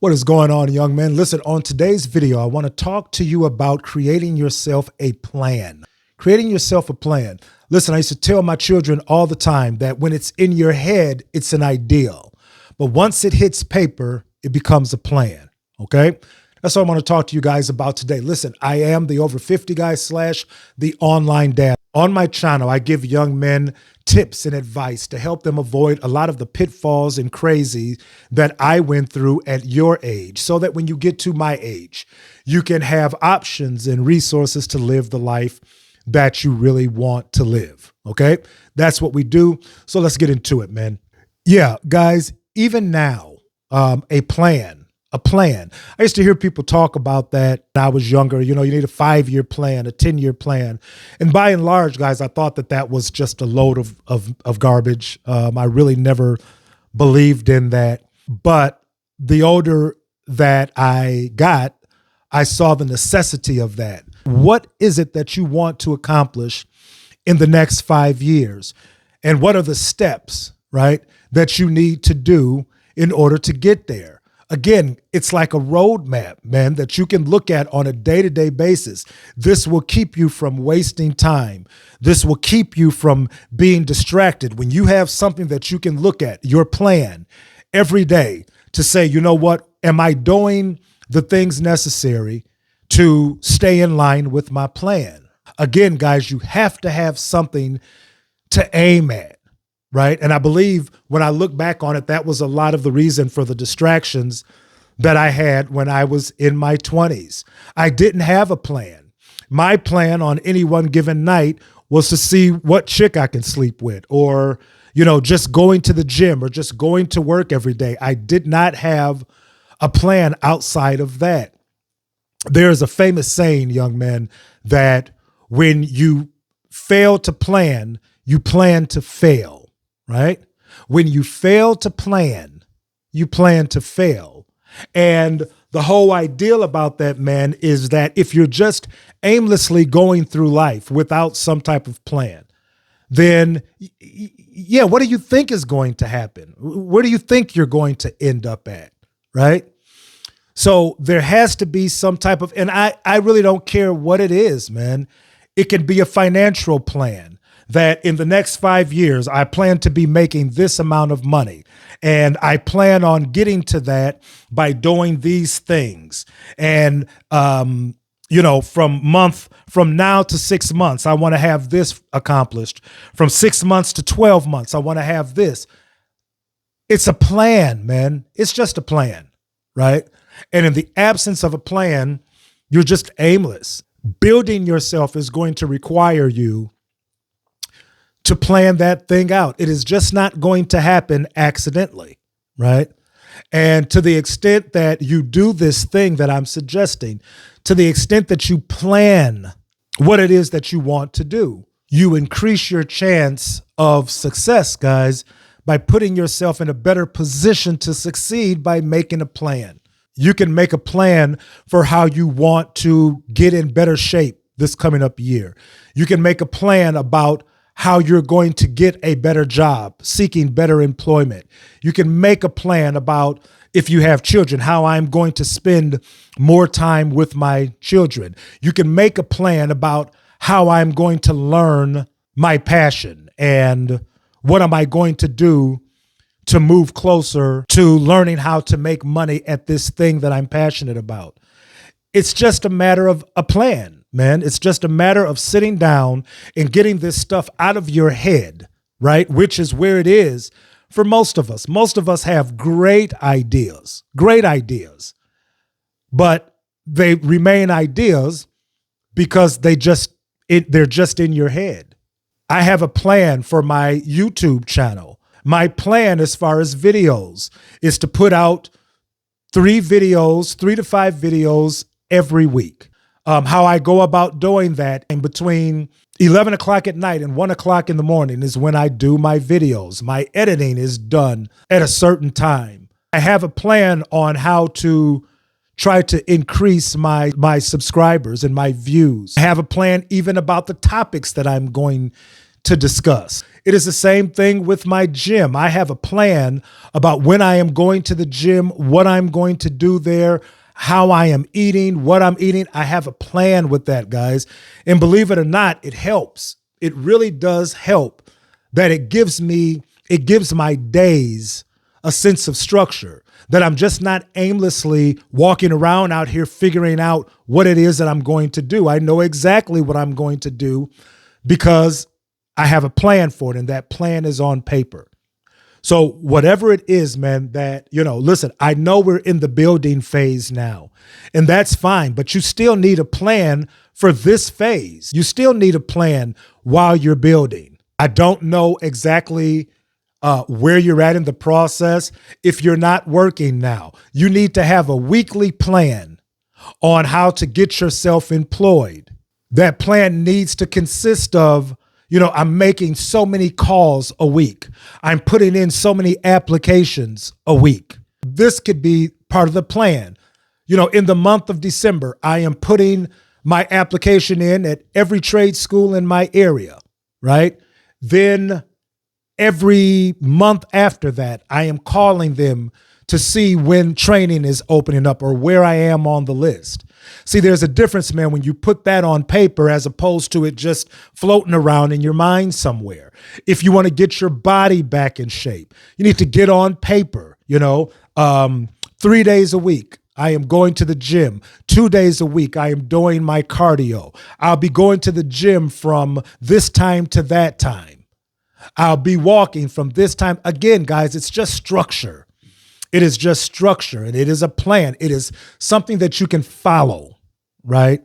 What is going on, young men? Listen, on today's video, I want to talk to you about creating yourself a plan. Creating yourself a plan. Listen, I used to tell my children all the time that when it's in your head, it's an ideal. But once it hits paper, it becomes a plan, okay? That's what I want to talk to you guys about today. Listen, I am the Over 50 Guy / the Online Dad. On my channel, I give young men tips and advice to help them avoid a lot of the pitfalls and crazy that I went through at your age, so that when you get to my age, you can have options and resources to live the life that you really want to live, okay? That's what we do. So let's get into it, man. Yeah, guys, even now, a plan. I used to hear people talk about that when I was younger. You know, you need a 5-year plan, a 10-year plan. And by and large, guys, I thought that was just a load of garbage. I really never believed in that. But the older that I got, I saw the necessity of that. What is it that you want to accomplish in the next 5 years? And what are the steps, right, that you need to do in order to get there? Again, it's like a roadmap, man, that you can look at on a day-to-day basis. This will keep you from wasting time. This will keep you from being distracted. When you have something that you can look at, your plan, every day to say, you know what, am I doing the things necessary to stay in line with my plan? Again, guys, you have to have something to aim at. Right. And I believe when I look back on it, that was a lot of the reason for the distractions that I had when I was in my 20s. I didn't have a plan. My plan on any one given night was to see what chick I can sleep with, or, you know, just going to the gym or just going to work every day. I did not have a plan outside of that. There's a famous saying, young men, that when you fail to plan, you plan to fail. Right? When you fail to plan, you plan to fail. And the whole ideal about that, man, is that if you're just aimlessly going through life without some type of plan, then yeah, what do you think is going to happen? Where do you think you're going to end up at? Right? So there has to be some type of, and I really don't care what it is, man. It can be a financial plan. That in the next 5 years, I plan to be making this amount of money. And I plan on getting to that by doing these things. And, you know, from now to 6 months, I want to have this accomplished. From 6 months to 12 months, I want to have this. It's a plan, man. It's just a plan, right? And in the absence of a plan, you're just aimless. Building yourself is going to require you to plan that thing out. It is just not going to happen accidentally, right? And to the extent that you do this thing that I'm suggesting, to the extent that you plan what it is that you want to do, you increase your chance of success, guys, by putting yourself in a better position to succeed by making a plan. You can make a plan for how you want to get in better shape this coming up year. You can make a plan about how you're going to get a better job, seeking better employment. You can make a plan about, if you have children, how I'm going to spend more time with my children. You can make a plan about how I'm going to learn my passion and what am I going to do to move closer to learning how to make money at this thing that I'm passionate about. It's just a matter of a plan. Man, it's just a matter of sitting down and getting this stuff out of your head, right? Which is where it is for most of us. Most of us have great ideas, but they remain ideas because they're just in your head. I have a plan for my YouTube channel. My plan as far as videos is to put out 3 to 5 videos every week. How I go about doing that, and between 11 o'clock at night and 1 o'clock in the morning is when I do my videos. My editing is done at a certain time. I have a plan on how to try to increase my subscribers and my views. I have a plan even about the topics that I'm going to discuss. It is the same thing with my gym. I have a plan about when I am going to the gym, what I'm going to do there, how I am eating, what I'm eating. I have a plan with that, guys. And believe it or not, it helps. It really does help that it gives my days a sense of structure, that I'm just not aimlessly walking around out here figuring out what it is that I'm going to do. I know exactly what I'm going to do because I have a plan for it, and that plan is on paper. So whatever it is, man, that, listen, I know we're in the building phase now, and that's fine, but you still need a plan for this phase. You still need a plan while you're building. I don't know exactly where you're at in the process. If you're not working now, you need to have a weekly plan on how to get yourself employed. That plan needs to consist of, I'm making so many calls a week. I'm putting in so many applications a week. This could be part of the plan. In the month of December, I am putting my application in at every trade school in my area, right? Then every month after that, I am calling them to see when training is opening up or where I am on the list. See, there's a difference, man, when you put that on paper as opposed to it just floating around in your mind somewhere. If you want to get your body back in shape, you need to get on paper, 3 days a week. I am going to the gym 2 days a week. I am doing my cardio. I'll be going to the gym from this time to that time. I'll be walking from this time. Again, guys, it's just structure. It is just structure, and it is a plan. It is something that you can follow, right,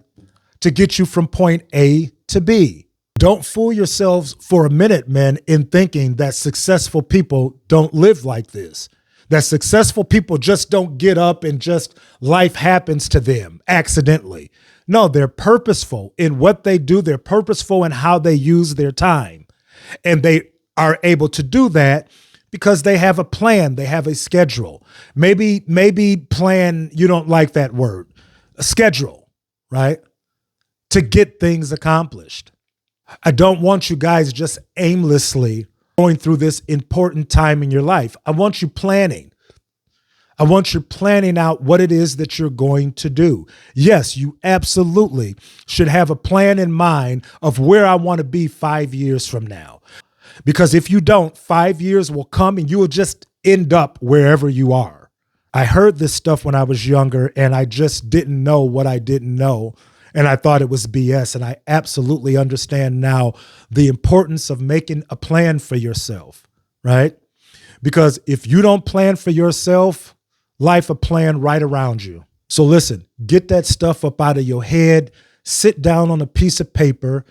to get you from point A to B. Don't fool yourselves for a minute, man, in thinking that successful people don't live like this, that successful people just don't get up and just life happens to them accidentally. No, they're purposeful in what they do. They're purposeful in how they use their time, and they are able to do that because they have a plan, they have a schedule. Maybe plan, you don't like that word, a schedule, right? To get things accomplished. I don't want you guys just aimlessly going through this important time in your life. I want you planning. I want you planning out what it is that you're going to do. Yes, you absolutely should have a plan in mind of where I want to be 5 years from now. Because if you don't, 5 years will come and you will just end up wherever you are. I heard this stuff when I was younger and I just didn't know what I didn't know. And I thought it was BS. And I absolutely understand now the importance of making a plan for yourself, right? Because if you don't plan for yourself, life will plan right around you. So listen, get that stuff up out of your head, sit down on a piece of paper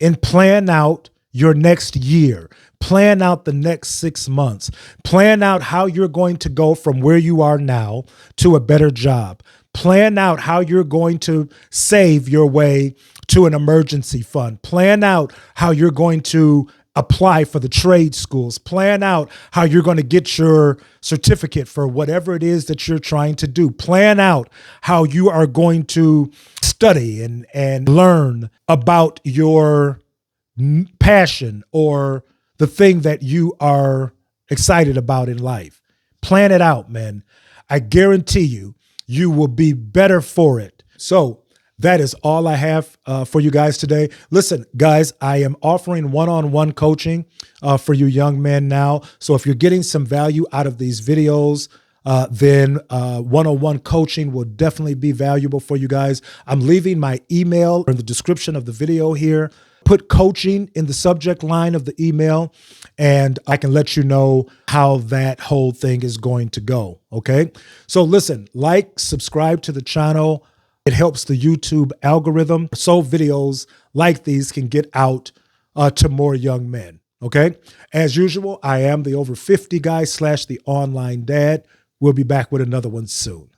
and plan out your next year. Plan out the next 6 months. Plan out how you're going to go from where you are now to a better job. Plan out how you're going to save your way to an emergency fund. Plan out how you're going to apply for the trade schools. Plan out how you're going to get your certificate for whatever it is that you're trying to do. Plan out how you are going to study and learn about your passion or the thing that you are excited about in life. Plan it out, man. I guarantee you, you will be better for it. So that is all I have for you guys today. Listen, guys, I am offering one-on-one coaching for you young men now. So if you're getting some value out of these videos, then one-on-one coaching will definitely be valuable for you guys. I'm leaving my email in the description of the video here. Put coaching in the subject line of the email, and I can let you know how that whole thing is going to go. Okay. So listen, subscribe to the channel. It helps the YouTube algorithm so videos like these can get out to more young men. Okay. As usual, I am the over 50 guy / the online dad. We'll be back with another one soon.